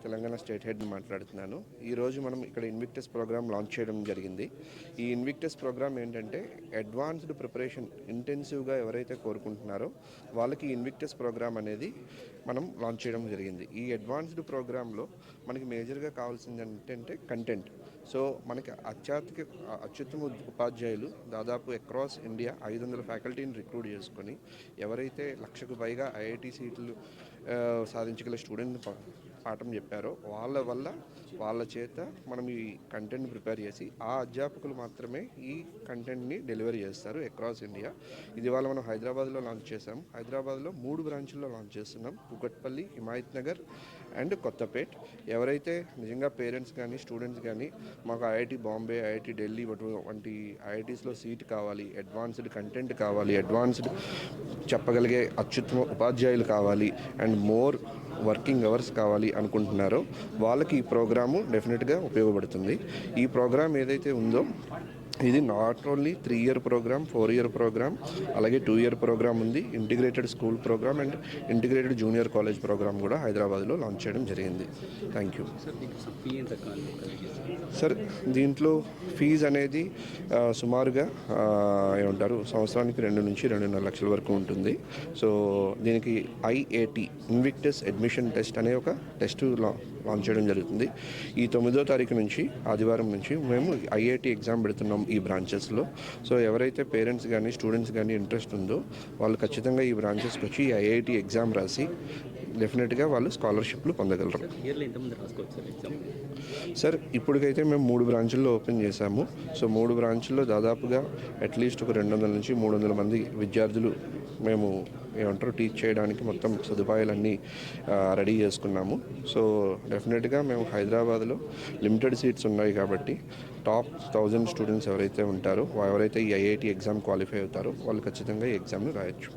Telangana state head మాట్లాడుతున్నాను. ఈరోజు మనం ఇక్కడ ఇన్విక్టస్ ప్రోగ్రామ్ లాంచ్ చేయడం జరిగింది. ఈ ఇన్విక్టస్ ప్రోగ్రామ్ ఏంటంటే అడ్వాన్స్డ్ ప్రిపరేషన్ ఇంటెన్సివ్గా ఎవరైతే కోరుకుంటున్నారో వాళ్ళకి ఇన్విక్టస్ ప్రోగ్రామ్ అనేది మనం లాంచ్ చేయడం జరిగింది. ఈ అడ్వాన్స్డ్ ప్రోగ్రాంలో మనకి మేజర్గా కావాల్సింది ఏంటంటే కంటెంట్. సో మనకి అత్యుత్తమ ఉపాధ్యాయులు దాదాపు అక్రాస్ ఇండియా 500 ఫ్యాకల్టీని రిక్రూట్ చేసుకొని ఎవరైతే 1,00,000కు పైగా ఐఐటి సీట్లు సాధించగల స్టూడెంట్ పాఠం చెప్పారో వాళ్ళ చేత మనం ఈ కంటెంట్ ప్రిపేర్ చేసి ఆ అధ్యాపకులు మాత్రమే ఈ కంటెంట్ని డెలివరీ చేస్తారు అక్రాస్ ఇండియా. ఇది వాళ్ళ మనం హైదరాబాద్లో లాంచ్ చేసాం. హైదరాబాద్లో 3 బ్రాంచుల్లో లాంచ్ చేస్తున్నాం: కుకట్పల్లి, హిమాయత్ నగర్ అండ్ కొత్తపేట్. ఎవరైతే నిజంగా పేరెంట్స్ కానీ స్టూడెంట్స్ కానీ మాకు ఐఐటి బాంబే, ఐఐటి ఢిల్లీ వంటి ఐఐటీస్లో సీట్ కావాలి, అడ్వాన్స్డ్ కంటెంట్ కావాలి, అడ్వాన్స్డ్ చెప్పగలిగే అత్యుత్తమ ఉపాధ్యాయులు కావాలి అండ్ మోర్ వర్కింగ్ అవర్స్ కావాలి అనుకుంటున్నారో వాళ్ళకి ఈ ప్రోగ్రాము డెఫినెట్గా ఉపయోగపడుతుంది. ఈ ప్రోగ్రామ్ ఏదైతే ఉందో ఇది not only 3-year programme, 4-year programme, అలాగే 2-year ప్రోగ్రామ్ ఉంది. Integrated school programme and integrated junior college programme కూడా హైదరాబాద్లో లాంచ్ చేయడం జరిగింది. Thank you sir. దీంట్లో ఫీజు అనేది సుమారుగా సంవత్సరానికి 2 నుంచి 2.5 లక్షల వరకు ఉంటుంది. సో దీనికి ఐఏటి ఇన్విక్టస్ అడ్మిషన్ టెస్ట్ అనే ఒక టెస్ట్ లాంచ్ చేయడం జరుగుతుంది. ఈ 9వ తారీఖు నుంచి ఆదివారం నుంచి మేము ఐఐటి ఎగ్జామ్ పెడుతున్నాం ఈ బ్రాంచెస్లో. సో ఎవరైతే పేరెంట్స్ కానీ స్టూడెంట్స్ కానీ ఇంట్రెస్ట్ ఉందో వాళ్ళు ఖచ్చితంగా ఈ బ్రాంచెస్కి వచ్చి ఈ ఐఐటి ఎగ్జామ్ రాసి డెఫినెట్గా వాళ్ళు స్కాలర్షిప్లు పొందగలరు. సార్ ఇప్పటికైతే మేము 3 బ్రాంచుల్లో ఓపెన్ చేశాము. సో 3 బ్రాంచుల్లో దాదాపుగా అట్లీస్ట్ ఒక 200 నుంచి 300 మంది విద్యార్థులు మేము టీచ్ చేయడానికి మొత్తం సదుపాయాలన్నీ రెడీ చేసుకున్నాము. సో డెఫినెట్గా మేము హైదరాబాద్లో లిమిటెడ్ సీట్స్ ఉన్నాయి కాబట్టి టాప్ 1000 స్టూడెంట్స్ ఎవరైతే ఉంటారో ఎవరైతే ఈ ఐఐటి ఎగ్జామ్ క్వాలిఫై అవుతారో వాళ్ళు ఖచ్చితంగా ఈ ఎగ్జామ్ని రాయొచ్చు.